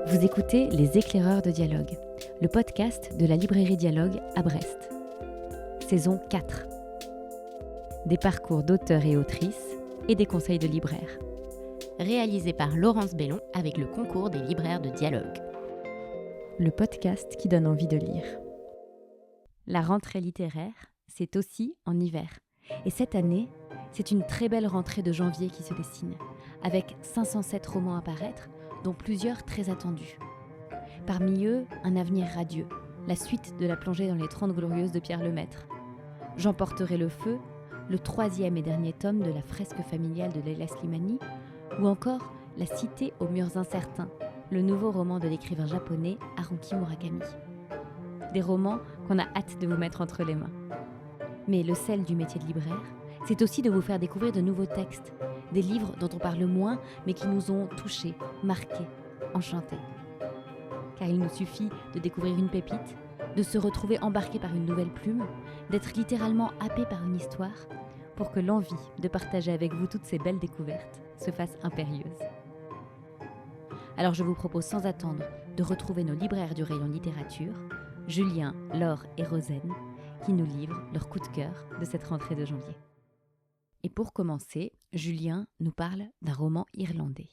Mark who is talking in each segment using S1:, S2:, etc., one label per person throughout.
S1: Vous écoutez Les Éclaireurs de Dialogue, le podcast de la librairie Dialogue à Brest. Saison 4. Des parcours d'auteurs et autrices et des conseils de libraires.
S2: Réalisé par Laurence Bellon avec le concours des libraires de Dialogue.
S1: Le podcast qui donne envie de lire. La rentrée littéraire, c'est aussi en hiver. Et cette année, c'est une très belle rentrée de janvier qui se dessine, avec 507 romans à paraître, dont plusieurs très attendus. Parmi eux, Un avenir radieux, la suite de la plongée dans les 30 glorieuses de Pierre Lemaitre. J'emporterai le feu, le 3e et dernier tome de la fresque familiale de Leila Slimani, ou encore La cité aux murs incertains, le nouveau roman de l'écrivain japonais Haruki Murakami. Des romans qu'on a hâte de vous mettre entre les mains. Mais le sel du métier de libraire, c'est aussi de vous faire découvrir de nouveaux textes, des livres dont on parle moins, mais qui nous ont touchés, marqués, enchantés. Car il nous suffit de découvrir une pépite, de se retrouver embarqué par une nouvelle plume, d'être littéralement happé par une histoire, pour que l'envie de partager avec vous toutes ces belles découvertes se fasse impérieuse. Alors je vous propose sans attendre de retrouver nos libraires du rayon littérature, Julien, Laure et Rosen, qui nous livrent leur coup de cœur de cette rentrée de janvier. Et pour commencer, Julien nous parle d'un roman irlandais.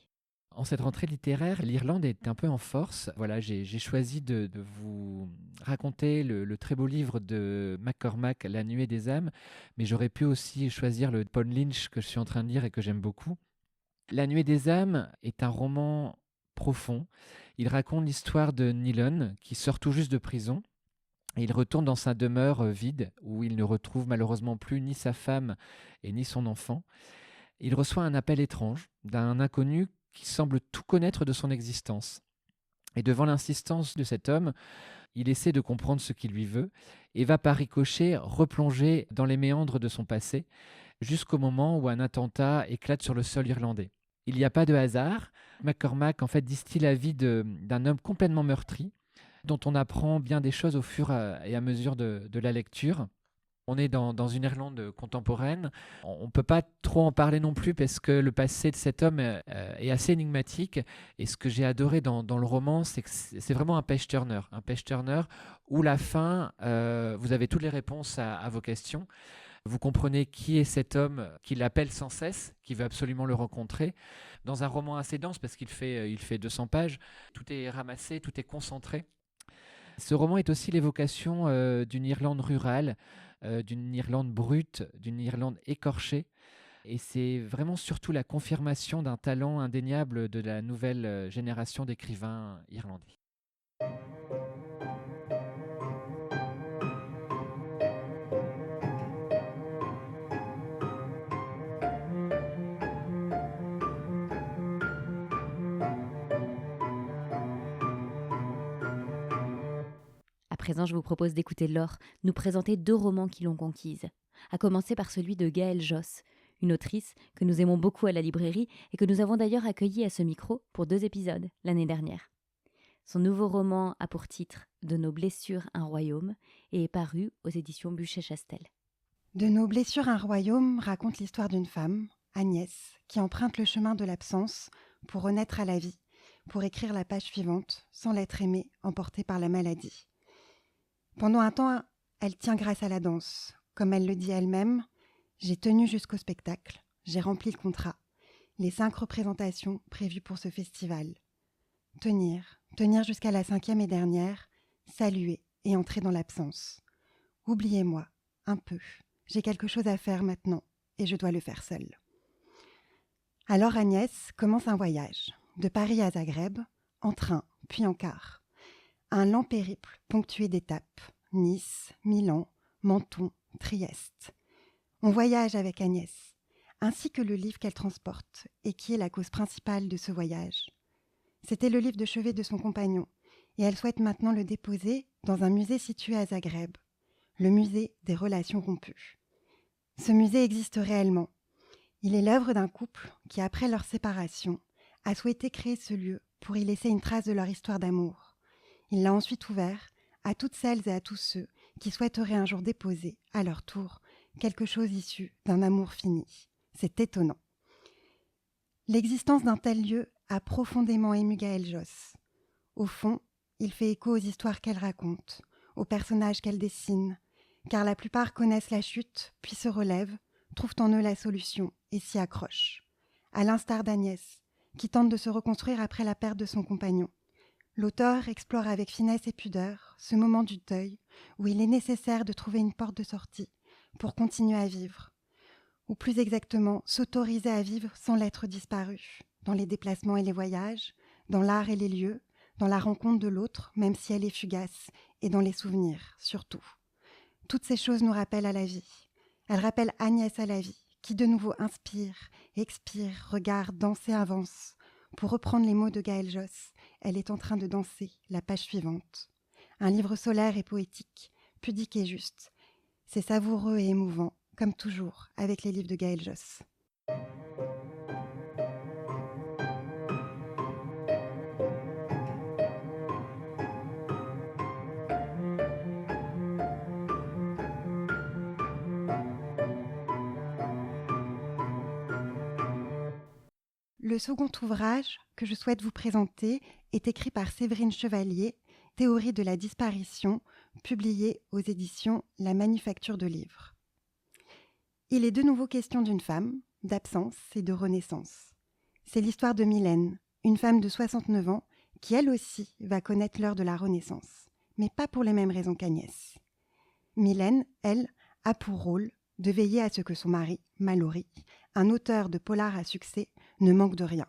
S3: En cette rentrée littéraire, l'Irlande est un peu en force. Voilà, j'ai choisi de vous raconter le très beau livre de McCormack, La nuée des âmes, mais j'aurais pu aussi choisir le Paul Lynch que je suis en train de lire et que j'aime beaucoup. La nuée des âmes est un roman profond. Il raconte l'histoire de Nilon qui sort tout juste de prison. Et il retourne dans sa demeure vide où il ne retrouve malheureusement plus ni sa femme et ni son enfant. Il reçoit un appel étrange d'un inconnu qui semble tout connaître de son existence. Et devant l'insistance de cet homme, il essaie de comprendre ce qu'il lui veut et va par ricochet replonger dans les méandres de son passé jusqu'au moment où un attentat éclate sur le sol irlandais. Il n'y a pas de hasard. McCormack en fait distille la vie d'un homme complètement meurtri dont on apprend bien des choses au fur et à mesure de la lecture. On est dans une Irlande contemporaine. On ne peut pas trop en parler non plus parce que le passé de cet homme est assez énigmatique. Et ce que j'ai adoré dans le roman, c'est que c'est vraiment un page-turner. Un page-turner où la fin, vous avez toutes les réponses à vos questions. Vous comprenez qui est cet homme qui l'appelle sans cesse, qui veut absolument le rencontrer. Dans un roman assez dense parce qu'il fait 200 pages, tout est ramassé, tout est concentré. Ce roman est aussi l'évocation d'une Irlande rurale, d'une Irlande brute, d'une Irlande écorchée. Et c'est vraiment surtout la confirmation d'un talent indéniable de la nouvelle génération d'écrivains irlandais.
S1: À présent, je vous propose d'écouter Laure nous présenter 2 romans qui l'ont conquise, à commencer par celui de Gaëlle Josse, une autrice que nous aimons beaucoup à la librairie et que nous avons d'ailleurs accueillie à ce micro pour 2 épisodes l'année dernière. Son nouveau roman a pour titre « De nos blessures un royaume » et est paru aux éditions Buchet-Chastel.
S4: De nos blessures un royaume raconte l'histoire d'une femme, Agnès, qui emprunte le chemin de l'absence pour renaître à la vie, pour écrire la page suivante, sans l'être aimée, emportée par la maladie. Pendant un temps, elle tient grâce à la danse. Comme elle le dit elle-même, « J'ai tenu jusqu'au spectacle, j'ai rempli le contrat, les 5 représentations prévues pour ce festival. Tenir jusqu'à la 5e et dernière, saluer et entrer dans l'absence. Oubliez-moi, un peu, j'ai quelque chose à faire maintenant et je dois le faire seule. » Alors Agnès commence un voyage, de Paris à Zagreb, en train puis en car. Un lent périple ponctué d'étapes, Nice, Milan, Menton, Trieste. On voyage avec Agnès, ainsi que le livre qu'elle transporte et qui est la cause principale de ce voyage. C'était le livre de chevet de son compagnon, et elle souhaite maintenant le déposer dans un musée situé à Zagreb, le musée des relations rompues. Ce musée existe réellement. Il est l'œuvre d'un couple qui, après leur séparation, a souhaité créer ce lieu pour y laisser une trace de leur histoire d'amour. Il l'a ensuite ouvert à toutes celles et à tous ceux qui souhaiteraient un jour déposer, à leur tour, quelque chose issu d'un amour fini. C'est étonnant. L'existence d'un tel lieu a profondément ému Gaëlle Josse. Au fond, il fait écho aux histoires qu'elle raconte, aux personnages qu'elle dessine, car la plupart connaissent la chute, puis se relèvent, trouvent en eux la solution et s'y accrochent. À l'instar d'Agnès, qui tente de se reconstruire après la perte de son compagnon. L'auteur explore avec finesse et pudeur ce moment du deuil où il est nécessaire de trouver une porte de sortie pour continuer à vivre, ou plus exactement s'autoriser à vivre sans l'être disparu, dans les déplacements et les voyages, dans l'art et les lieux, dans la rencontre de l'autre, même si elle est fugace, et dans les souvenirs, surtout. Toutes ces choses nous rappellent à la vie. Elles rappellent Agnès à la vie, qui de nouveau inspire, expire, regarde, danse et avance. Pour reprendre les mots de Gaël Josse, elle est en train de danser la page suivante. Un livre solaire et poétique, pudique et juste. C'est savoureux et émouvant, comme toujours, avec les livres de Gaël Josse. Le second ouvrage que je souhaite vous présenter est écrit par Séverine Chevalier, Théorie de la disparition, publié aux éditions La Manufacture de Livres. Il est de nouveau question d'une femme, d'absence et de renaissance. C'est l'histoire de Mylène, une femme de 69 ans qui elle aussi va connaître l'heure de la renaissance, mais pas pour les mêmes raisons qu'Agnès. Mylène, elle, a pour rôle de veiller à ce que son mari, Mallory, un auteur de polar à succès, ne manque de rien.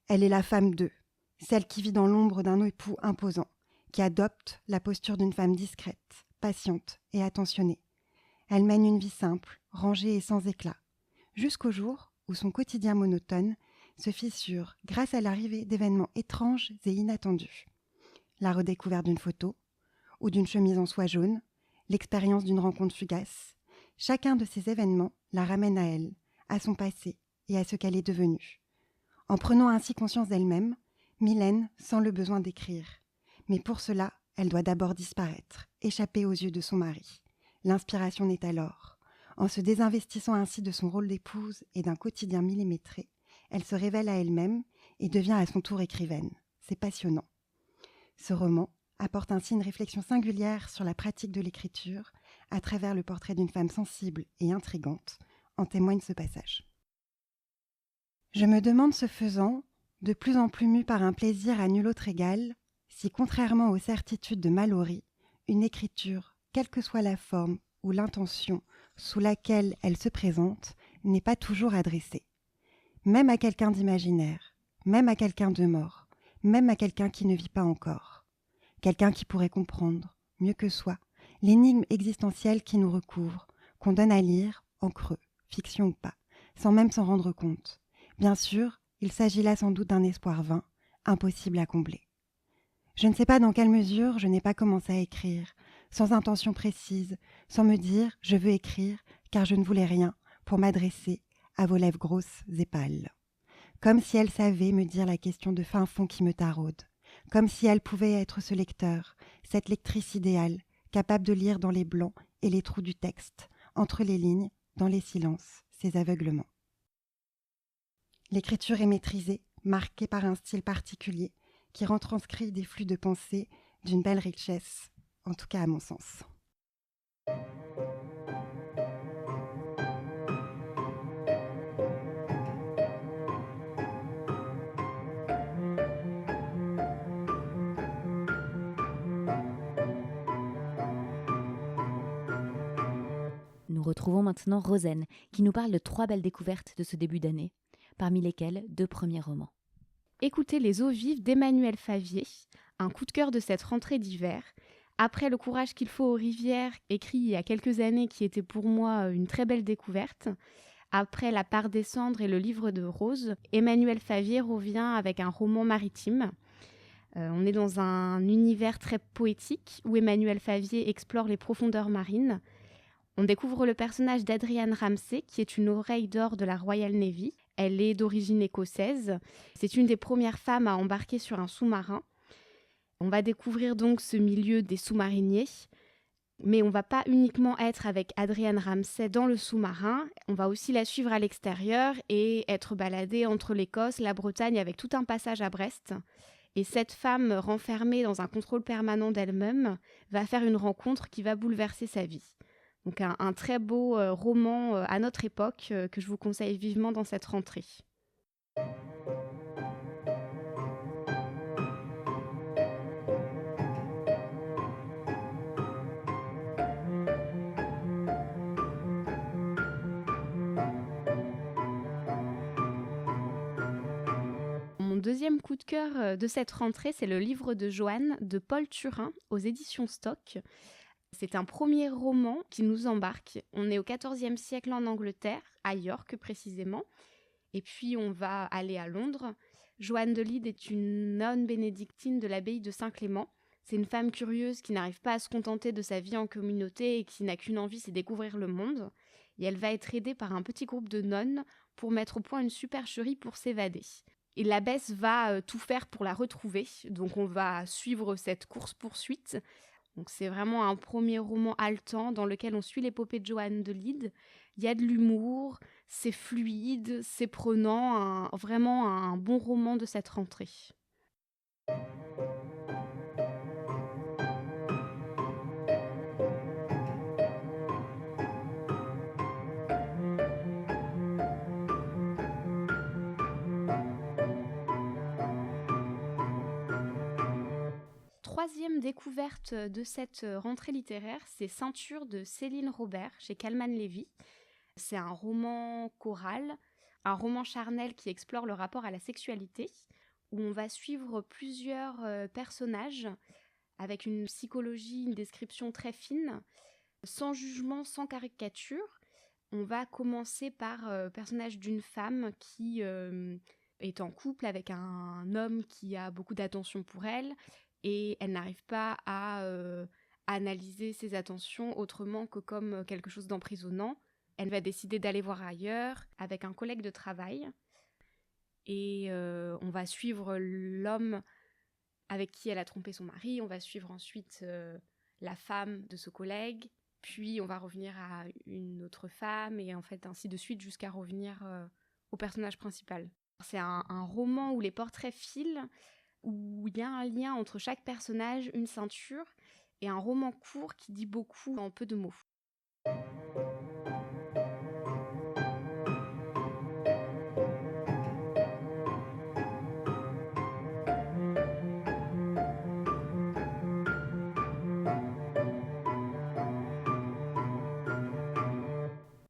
S4: Elle est la femme d'eux, celle qui vit dans l'ombre d'un époux imposant, qui adopte la posture d'une femme discrète, patiente et attentionnée. Elle mène une vie simple, rangée et sans éclat, jusqu'au jour où son quotidien monotone se fissure grâce à l'arrivée d'événements étranges et inattendus. La redécouverte d'une photo, ou d'une chemise en soie jaune, l'expérience d'une rencontre fugace. Chacun de ces événements la ramène à elle, à son passé et à ce qu'elle est devenue. En prenant ainsi conscience d'elle-même, Mylène sent le besoin d'écrire. Mais pour cela, elle doit d'abord disparaître, échapper aux yeux de son mari. L'inspiration naît alors. En se désinvestissant ainsi de son rôle d'épouse et d'un quotidien millimétré, elle se révèle à elle-même et devient à son tour écrivaine. C'est passionnant. Ce roman apporte ainsi une réflexion singulière sur la pratique de l'écriture à travers le portrait d'une femme sensible et intrigante, en témoigne ce passage. Je me demande ce faisant, de plus en plus mue par un plaisir à nul autre égal, si contrairement aux certitudes de Mallory, une écriture, quelle que soit la forme ou l'intention sous laquelle elle se présente, n'est pas toujours adressée. Même à quelqu'un d'imaginaire, même à quelqu'un de mort, même à quelqu'un qui ne vit pas encore. Quelqu'un qui pourrait comprendre, mieux que soi, l'énigme existentielle qui nous recouvre, qu'on donne à lire, en creux, fiction ou pas, sans même s'en rendre compte. Bien sûr, il s'agit là sans doute d'un espoir vain, impossible à combler. Je ne sais pas dans quelle mesure je n'ai pas commencé à écrire, sans intention précise, sans me dire « je veux écrire » car je ne voulais rien pour m'adresser à vos lèvres grosses et pâles. Comme si elle savait me dire la question de fin fond qui me taraude. Comme si elle pouvait être ce lecteur, cette lectrice idéale, capable de lire dans les blancs et les trous du texte, entre les lignes, dans les silences, ses aveuglements. L'écriture est maîtrisée, marquée par un style particulier, qui retranscrit des flux de pensée d'une belle richesse, en tout cas à mon sens.
S1: Nous retrouvons maintenant Rosen, qui nous parle de 3 belles découvertes de ce début d'année, parmi lesquelles 2 premiers romans.
S5: Écoutez Les eaux vives d'Emmanuel Favier, un coup de cœur de cette rentrée d'hiver. Après Le courage qu'il faut aux rivières, écrit il y a quelques années, qui était pour moi une très belle découverte, après La part des cendres et Le livre de Rose, Emmanuel Favier revient avec un roman maritime. On est dans un univers très poétique où Emmanuel Favier explore les profondeurs marines. On découvre le personnage d'Adrienne Ramsay, qui est une oreille d'or de la Royal Navy. Elle est d'origine écossaise. C'est une des premières femmes à embarquer sur un sous-marin. On va découvrir donc ce milieu des sous-mariniers. Mais on ne va pas uniquement être avec Adrienne Ramsay dans le sous-marin. On va aussi la suivre à l'extérieur et être baladé entre l'Écosse, la Bretagne, avec tout un passage à Brest. Et cette femme renfermée dans un contrôle permanent d'elle-même va faire une rencontre qui va bouleverser sa vie. Donc un très beau roman à notre époque que je vous conseille vivement dans cette rentrée. Mon deuxième coup de cœur de cette rentrée, c'est le livre de Joanne de Paul Turin aux éditions Stock. C'est un premier roman qui nous embarque. On est au XIVe siècle en Angleterre, à York précisément, et puis on va aller à Londres. Joanne de Lyde est une nonne bénédictine de l'abbaye de Saint-Clément. C'est une femme curieuse qui n'arrive pas à se contenter de sa vie en communauté et qui n'a qu'une envie, c'est découvrir le monde. Et elle va être aidée par un petit groupe de nonnes pour mettre au point une supercherie pour s'évader. Et l'abbesse va tout faire pour la retrouver, donc on va suivre cette course-poursuite. Donc c'est vraiment un premier roman haletant dans lequel on suit l'épopée de Joanne de Lyde. Il y a de l'humour, c'est fluide, c'est prenant, vraiment un bon roman de cette rentrée. Troisième découverte de cette rentrée littéraire, c'est Ceinture de Céline Robert chez Calman Lévy. C'est un roman choral, un roman charnel qui explore le rapport à la sexualité, où on va suivre plusieurs personnages avec une psychologie, une description très fine, sans jugement, sans caricature. On va commencer par le personnage d'une femme qui est en couple avec un homme qui a beaucoup d'attention pour elle, et elle n'arrive pas à analyser ses attentions autrement que comme quelque chose d'emprisonnant. Elle va décider d'aller voir ailleurs avec un collègue de travail. Et on va suivre l'homme avec qui elle a trompé son mari. On va suivre ensuite la femme de ce collègue. Puis on va revenir à une autre femme et en fait ainsi de suite jusqu'à revenir au personnage principal. C'est un roman où les portraits filent, où il y a un lien entre chaque personnage, une ceinture, et un roman court qui dit beaucoup en peu de mots.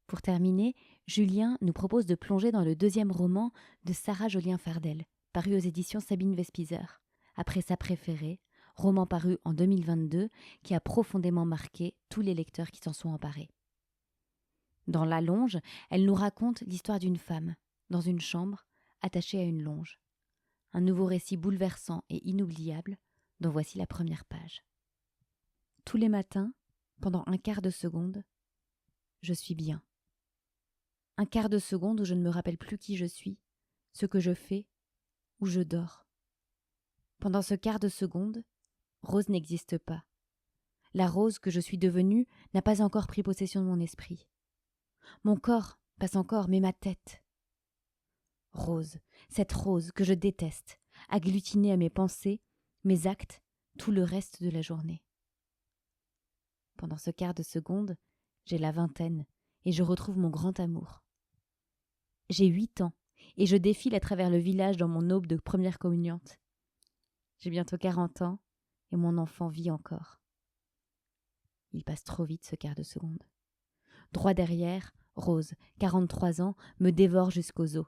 S1: Pour terminer, Julien nous propose de plonger dans le deuxième roman de Sarah Jolien-Fardel, paru aux éditions Sabine Vespizer, après sa préférée, roman paru en 2022 qui a profondément marqué tous les lecteurs qui s'en sont emparés. Dans La Longe, elle nous raconte l'histoire d'une femme, dans une chambre, attachée à une longe. Un nouveau récit bouleversant et inoubliable, dont voici la première page. Tous les matins, pendant un quart de seconde, je suis bien. Un quart de seconde où je ne me rappelle plus qui je suis, ce que je fais, où je dors. Pendant ce quart de seconde, Rose n'existe pas. La Rose que je suis devenue n'a pas encore pris possession de mon esprit. Mon corps passe encore, mais ma tête. Rose, cette Rose que je déteste, agglutinée à mes pensées, mes actes, tout le reste de la journée. Pendant ce quart de seconde, j'ai la vingtaine et je retrouve mon grand amour. J'ai 8 ans et je défile à travers le village dans mon aube de première communiante. J'ai bientôt 40 ans et mon enfant vit encore. Il passe trop vite ce quart de seconde. Droit derrière, Rose, 43 ans, me dévore jusqu'aux os.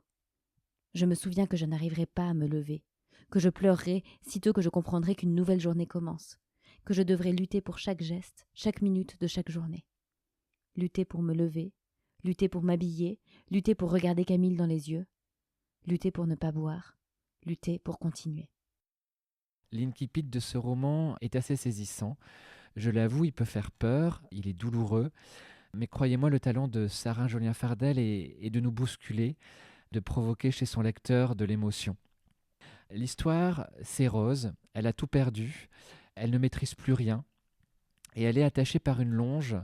S1: Je me souviens que je n'arriverai pas à me lever, que je pleurerai sitôt que je comprendrai qu'une nouvelle journée commence, que je devrai lutter pour chaque geste, chaque minute de chaque journée. Lutter pour me lever, lutter pour m'habiller, lutter pour regarder Camille dans les yeux, lutter pour ne pas boire, lutter pour continuer.
S3: L'incipit de ce roman est assez saisissant. Je l'avoue, il peut faire peur, il est douloureux, mais croyez-moi, le talent de Sarah Jolien-Fardel est de nous bousculer, de provoquer chez son lecteur de l'émotion. L'histoire, c'est Rose, elle a tout perdu, elle ne maîtrise plus rien, et elle est attachée par une longe,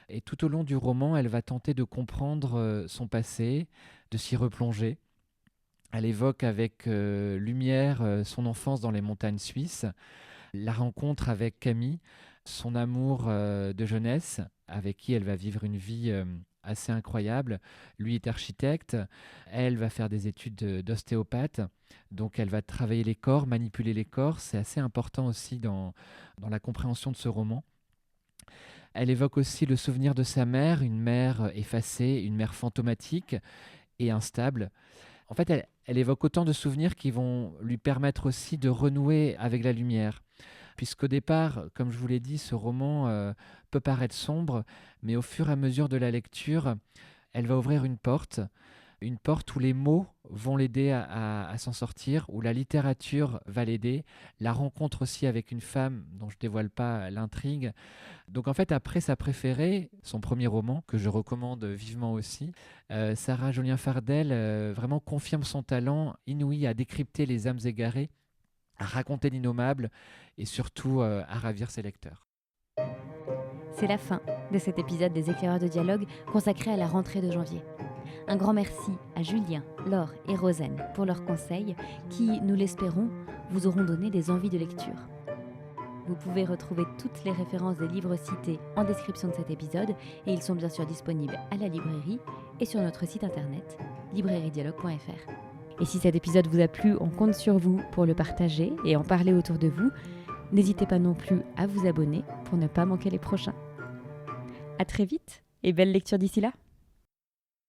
S3: et tout au long du roman, elle va tenter de comprendre son passé, de s'y replonger. Elle évoque avec lumière son enfance dans les montagnes suisses, la rencontre avec Camille, son amour de jeunesse, avec qui elle va vivre une vie assez incroyable. Lui est architecte, elle va faire des études d'ostéopathe, donc elle va travailler les corps, manipuler les corps. C'est assez important aussi dans la compréhension de ce roman. Elle évoque aussi le souvenir de sa mère, une mère effacée, une mère fantomatique et instable. En fait, elle évoque autant de souvenirs qui vont lui permettre aussi de renouer avec la lumière. Puisqu'au départ, comme je vous l'ai dit, ce roman peut paraître sombre, mais au fur et à mesure de la lecture, elle va ouvrir une porte où les mots vont l'aider à s'en sortir, où la littérature va l'aider, la rencontre aussi avec une femme dont je ne dévoile pas l'intrigue. Donc en fait, après sa préférée, son premier roman, que je recommande vivement aussi, Sarah Jolien-Fardel vraiment confirme son talent inouï à décrypter les âmes égarées, à raconter l'innommable et surtout à ravir ses lecteurs.
S1: C'est la fin de cet épisode des Éclaireurs de dialogue consacré à la rentrée de janvier. Un grand merci à Julien, Laure et Rosanne pour leurs conseils qui, nous l'espérons, vous auront donné des envies de lecture. Vous pouvez retrouver toutes les références des livres cités en description de cet épisode et ils sont bien sûr disponibles à la librairie et sur notre site internet librairiedialogue.fr. Et si cet épisode vous a plu, on compte sur vous pour le partager et en parler autour de vous. N'hésitez pas non plus à vous abonner pour ne pas manquer les prochains. À très vite et belle lecture d'ici là.